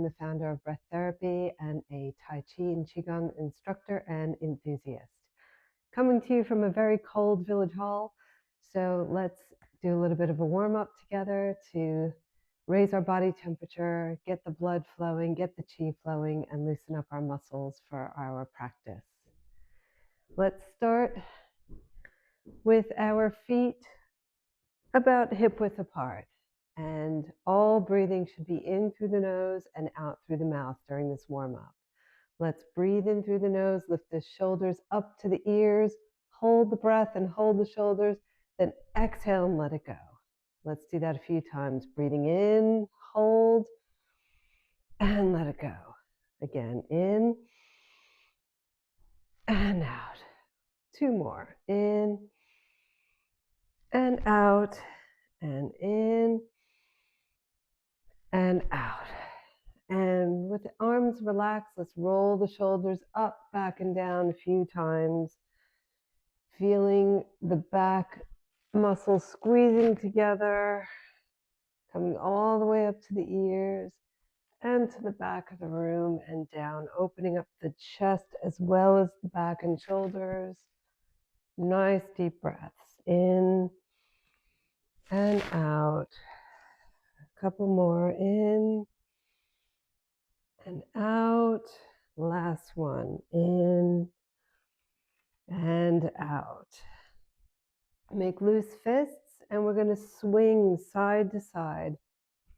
I'm the founder of Breath Therapy and a Tai Chi and Qigong instructor and enthusiast. Coming to you from a very cold village hall. So let's do a little bit of a warm up together to raise our body temperature, get the blood flowing, get the chi flowing, and loosen up our muscles for our practice. Let's start with our feet about hip width apart. And all breathing should be in through the nose and out through the mouth during this warm up. Let's breathe in through the nose, lift the shoulders up to the ears, hold the breath and hold the shoulders, then exhale and let it go. Let's do that a few times. Breathing in, hold, and let it go. Again, in and out. Two more. In and out, and in and out. And with the arms relaxed, let's roll the shoulders up, back, and down a few times, feeling the back muscles squeezing together, coming all the way up to the ears and to the back of the room and down, opening up the chest as well as the back and shoulders. Nice deep breaths in and out. A couple more in and out. Last one, in and out. Make loose fists, and we're going to swing side to side,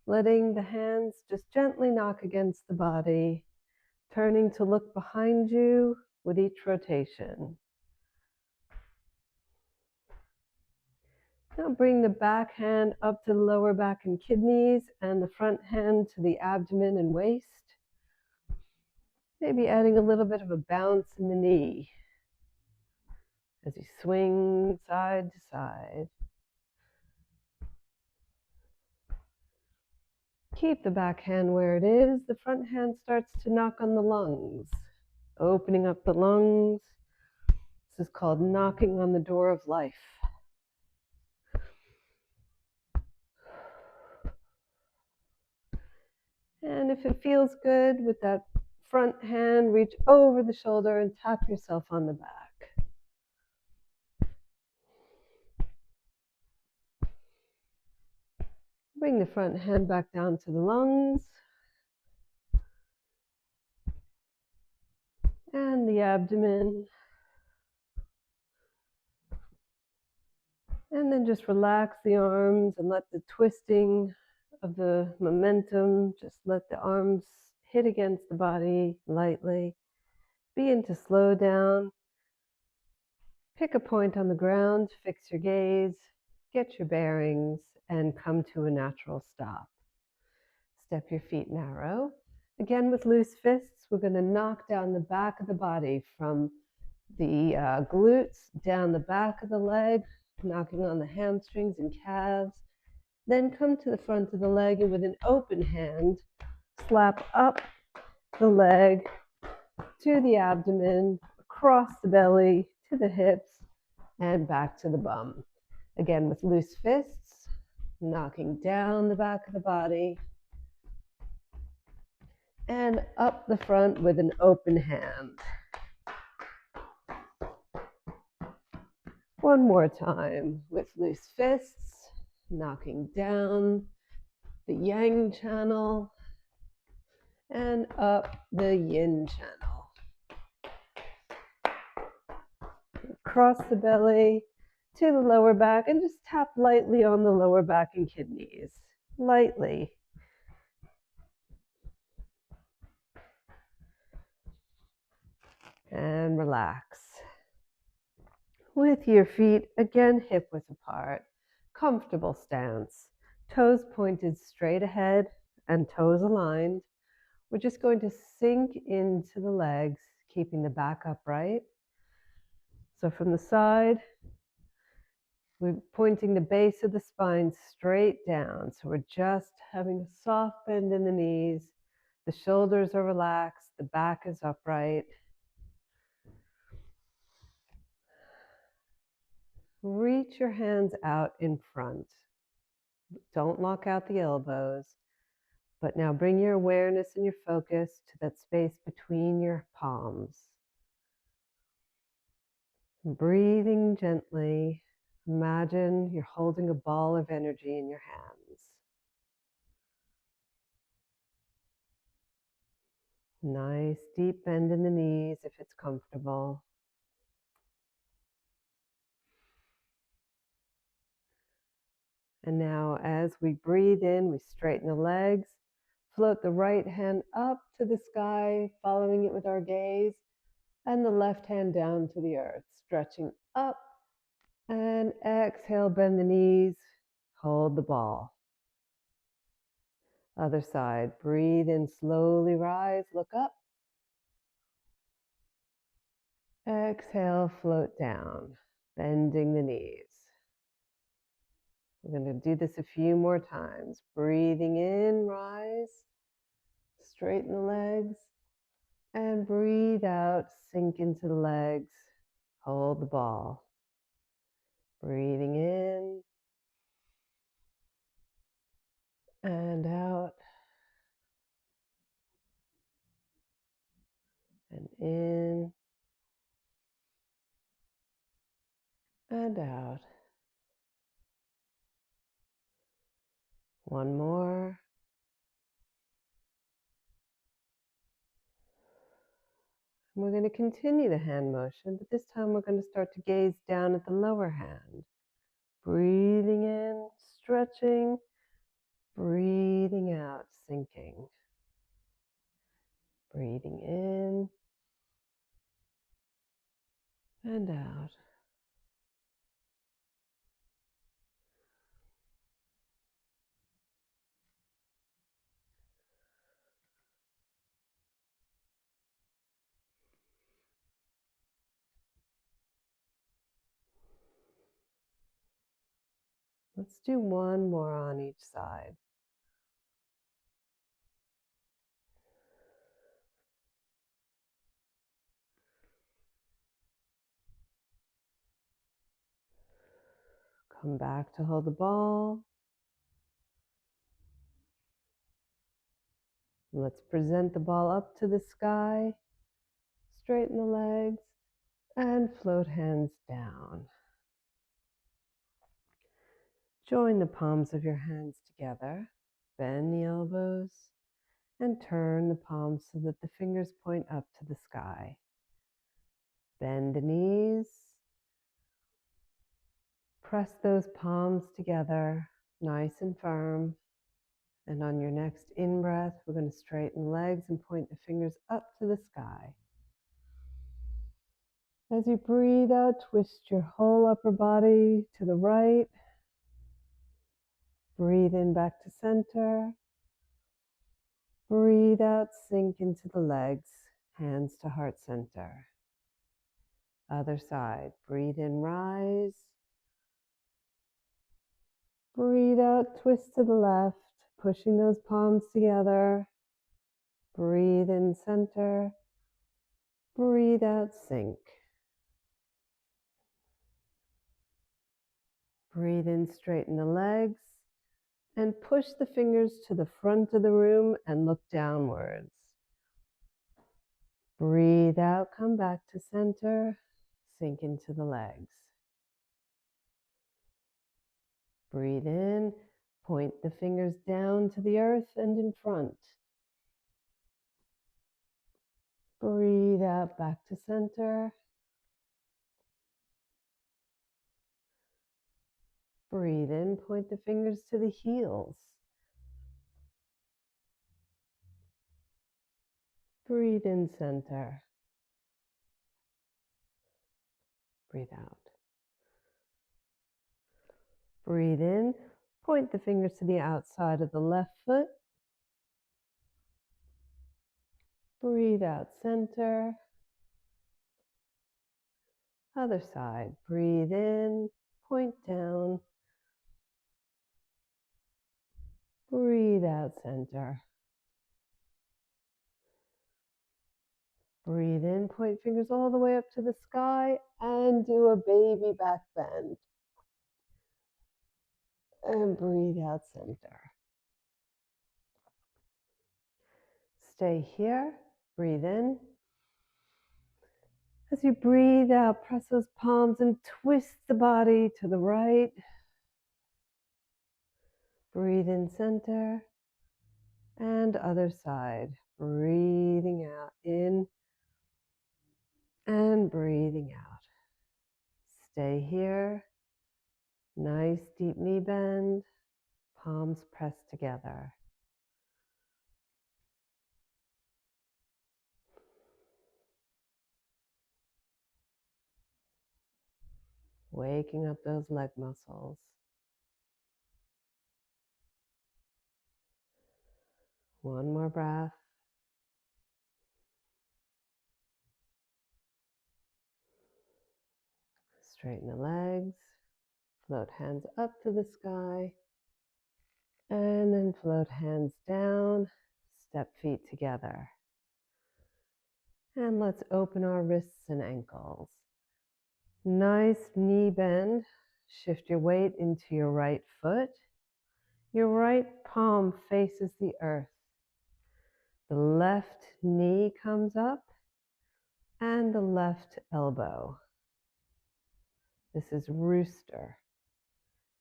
letting the hands just gently knock against the body, turning to look behind you with each rotation. Now bring the back hand up to the lower back and kidneys, and the front hand to the abdomen and waist. Maybe adding a little bit of a bounce in the knee as you swing side to side. Keep the back hand where it is. The front hand starts to knock on the lungs, opening up the lungs. This is called knocking on the door of life. And if it feels good with that front hand, reach over the shoulder and tap yourself on the back. Bring the front hand back down to the lungs and the abdomen. And then just relax the arms and let the twisting of the momentum, just let the arms hit against the body lightly. Begin to slow down. Pick a point on the ground, fix your gaze, get your bearings, and come to a natural stop. Step your feet narrow. Again, with loose fists, we're going to knock down the back of the body from the glutes, down the back of the leg, knocking on the hamstrings and calves. Then come to the front of the leg and with an open hand, slap up the leg to the abdomen, across the belly, to the hips, and back to the bum. Again, with loose fists, knocking down the back of the body, and up the front with an open hand. One more time with loose fists, knocking down the yang channel and up the yin channel. Across the belly to the lower back and just tap lightly on the lower back and kidneys. Lightly. And relax. With your feet again hip width apart, comfortable stance, toes pointed straight ahead and toes aligned. We're just going to sink into the legs, keeping the back upright. So from the side, we're pointing the base of the spine straight down. So we're just having a soft bend in the knees. The shoulders are relaxed, the back is upright. Reach your hands out in front. Don't lock out the elbows, But now bring your awareness and your focus to that space between your palms. Breathing gently, imagine you're holding a ball of energy in your hands. Nice deep bend in the knees if it's comfortable. And now as we breathe in, we straighten the legs, float the right hand up to the sky, following it with our gaze, and the left hand down to the earth, stretching up, and exhale, bend the knees, hold the ball. Other side, breathe in, slowly rise, look up. Exhale, float down, bending the knees. We're going to do this a few more times. Breathing in, rise, straighten the legs, and breathe out, sink into the legs, hold the ball. Breathing in and out, and in and out. One more. And we're going to continue the hand motion, but this time we're going to start to gaze down at the lower hand. Breathing in, stretching, breathing out, sinking. Breathing in and out. Let's do one more on each side. Come back to hold the ball. Let's present the ball up to the sky, straighten the legs, and float hands down. Join the palms of your hands together, bend the elbows, and turn the palms so that the fingers point up to the sky. Bend the knees, press those palms together, nice and firm. And on your next in-breath, we're going to straighten the legs and point the fingers up to the sky. As you breathe out, twist your whole upper body to the right. Breathe in back to center. Breathe out, sink into the legs, hands to heart center. Other side, breathe in, rise. Breathe out, twist to the left, pushing those palms together. Breathe in, center. Breathe out, sink. Breathe in, straighten the legs, and push the fingers to the front of the room and look downwards. Breathe out, come back to center, sink into the legs. Breathe in, point the fingers down to the earth and in front. Breathe out, back to center. Breathe in, point the fingers to the heels. Breathe in, center. Breathe out. Breathe in, point the fingers to the outside of the left foot. Breathe out, center. Other side, breathe in, point down. Breathe out, center. Breathe in, point fingers all the way up to the sky, and do a baby back bend. And breathe out, center. Stay here. Breathe in. As you breathe out, press those palms and twist the body to the right. Breathe in center and other side. Breathing out in and breathing out. Stay here. Nice deep knee bend. Palms pressed together. Waking up those leg muscles. One more breath. Straighten the legs. Float hands up to the sky. And then float hands down. Step feet together. And let's open our wrists and ankles. Nice knee bend. Shift your weight into your right foot. Your right palm faces the earth. The left knee comes up and the left elbow. This is rooster.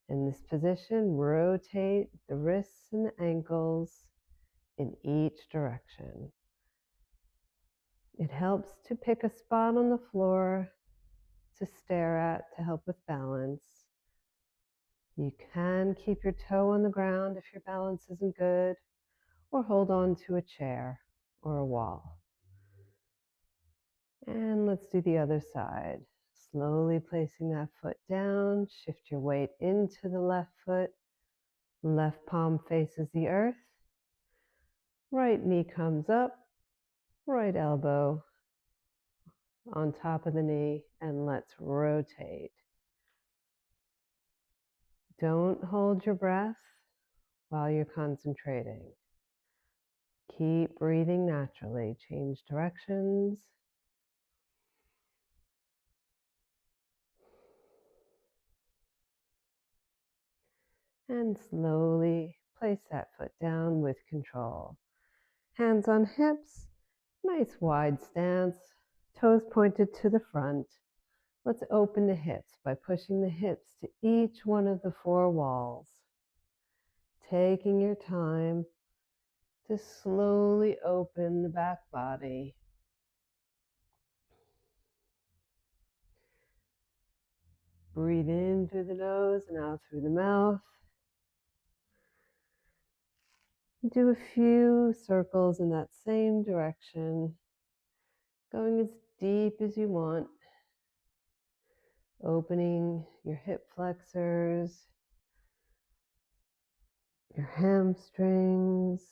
In this position, rotate the wrists and the ankles in each direction. It helps to pick a spot on the floor to stare at to help with balance. You can keep your toe on the ground if your balance isn't good, or hold on to a chair or a wall. And let's do the other side. Slowly placing that foot down, shift your weight into the left foot. Left palm faces the earth. Right knee comes up, right elbow on top of the knee, and let's rotate. Don't hold your breath while you're concentrating. Keep breathing naturally. Change directions. And slowly place that foot down with control. Hands on hips, nice wide stance, toes pointed to the front. Let's open the hips by pushing the hips to each one of the four walls. Taking your time to slowly open the back body. Breathe in through the nose and out through the mouth. Do a few circles in that same direction, going as deep as you want. Opening your hip flexors, your hamstrings,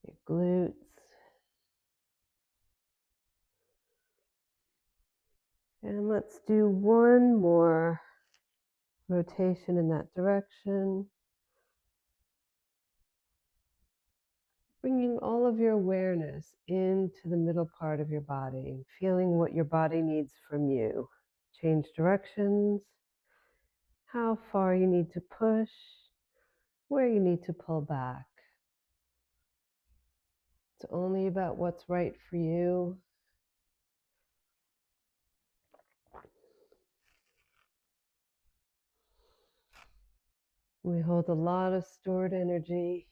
your glutes. And let's do one more rotation in that direction. Bringing all of your awareness into the middle part of your body, feeling what your body needs from you. Change directions, how far you need to push, where you need to pull back. It's only about what's right for you. We hold a lot of stored energy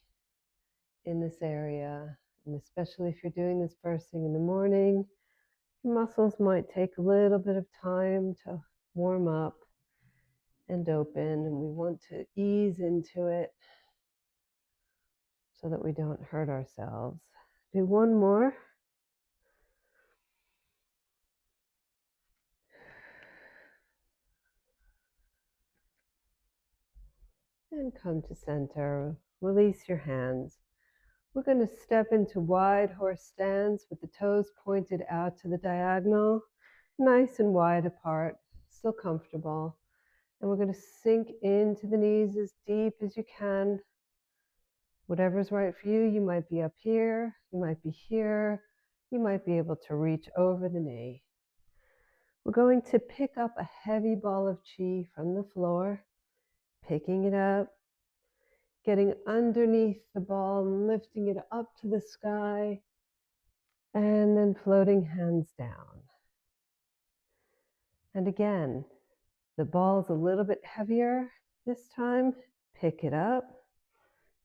in this area, and especially if you're doing this first thing in the morning, your muscles might take a little bit of time to warm up and open, and we want to ease into it so that we don't hurt ourselves. Do one more. And come to center. Release your hands. We're going to step into wide horse stance with the toes pointed out to the diagonal, nice and wide apart, still comfortable. And we're going to sink into the knees as deep as you can. Whatever's right for you, you might be up here, you might be here, you might be able to reach over the knee. We're going to pick up a heavy ball of chi from the floor, picking it up, getting underneath the ball and lifting it up to the sky, and then floating hands down. And again, the ball is a little bit heavier this time. Pick it up,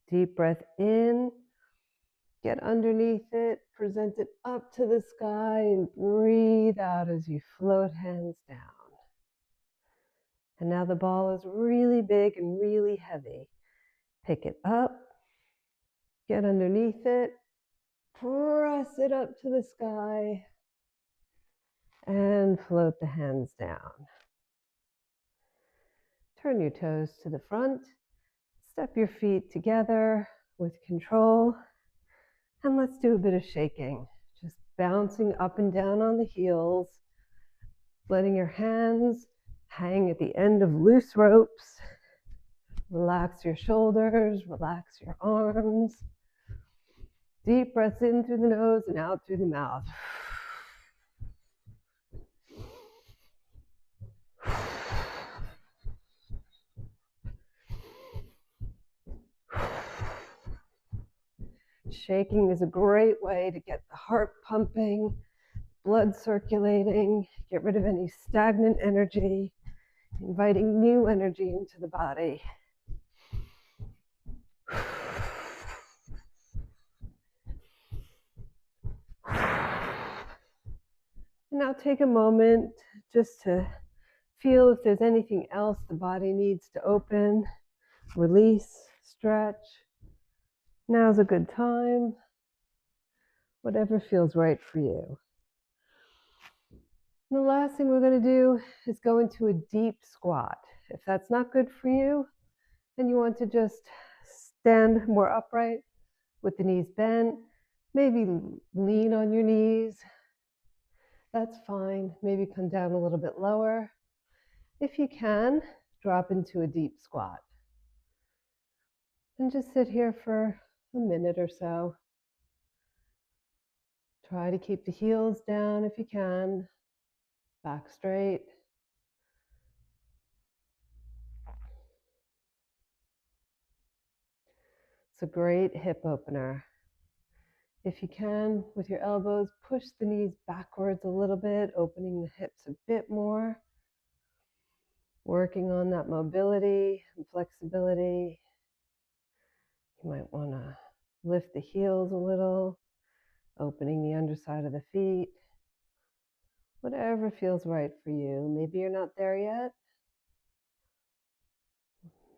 deep breath in, get underneath it, present it up to the sky, and breathe out as you float hands down. And now the ball is really big and really heavy. Pick it up, get underneath it, press it up to the sky, and float the hands down. Turn your toes to the front, step your feet together with control, and let's do a bit of shaking. Just bouncing up and down on the heels, letting your hands hang at the end of loose ropes. Relax your shoulders, relax your arms. Deep breaths in through the nose and out through the mouth. Shaking is a great way to get the heart pumping, blood circulating, get rid of any stagnant energy, inviting new energy into the body. Now take a moment just to feel if there's anything else the body needs to open, release, stretch. Now's a good time. Whatever feels right for you. And the last thing we're going to do is go into a deep squat. If that's not good for you, and you want to just stand more upright with the knees bent, maybe lean on your knees, that's fine. Maybe come down a little bit lower. If you can, drop into a deep squat. And just sit here for a minute or so. Try to keep the heels down if you can, back straight. It's a great hip opener. If you can, with your elbows, push the knees backwards a little bit, opening the hips a bit more. Working on that mobility and flexibility. You might want to lift the heels a little, opening the underside of the feet. Whatever feels right for you. Maybe you're not there yet.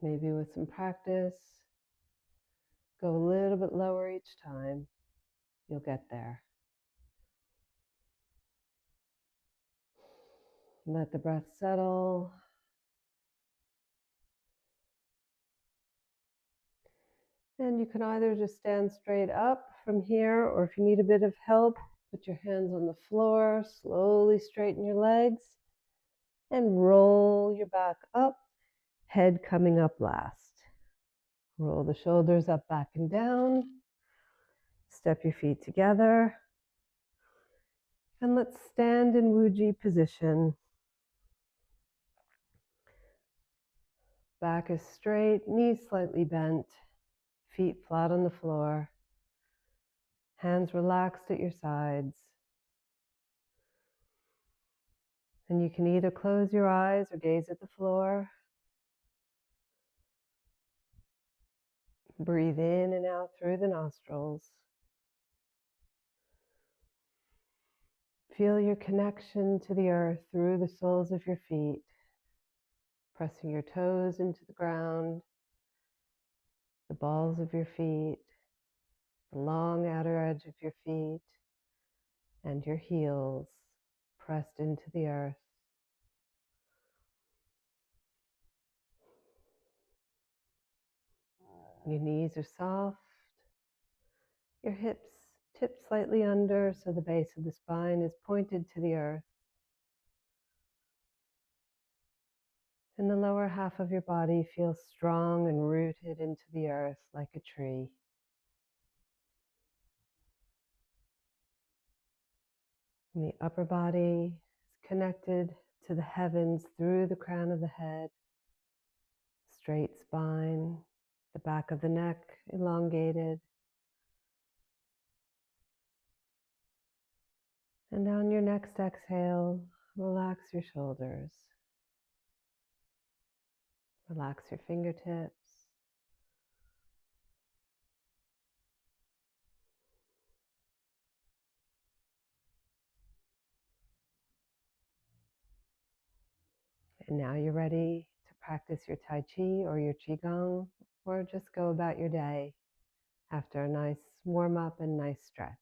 Maybe with some practice, go a little bit lower each time. You'll get there. Let the breath settle. And you can either just stand straight up from here, or if you need a bit of help, put your hands on the floor, slowly straighten your legs, and roll your back up, head coming up last. Roll the shoulders up, back, and down. Step your feet together. And let's stand in Wuji position. Back is straight, knees slightly bent, feet flat on the floor. Hands relaxed at your sides. And you can either close your eyes or gaze at the floor. Breathe in and out through the nostrils. Feel your connection to the earth through the soles of your feet, pressing your toes into the ground, the balls of your feet, the long outer edge of your feet, and your heels pressed into the earth. Your knees are soft, your hips tip slightly under so the base of the spine is pointed to the earth. And the lower half of your body feels strong and rooted into the earth like a tree. And the upper body is connected to the heavens through the crown of the head, straight spine, the back of the neck elongated. And on your next exhale, relax your shoulders. Relax your fingertips. And now you're ready to practice your Tai Chi or your Qigong, or just go about your day after a nice warm up and nice stretch.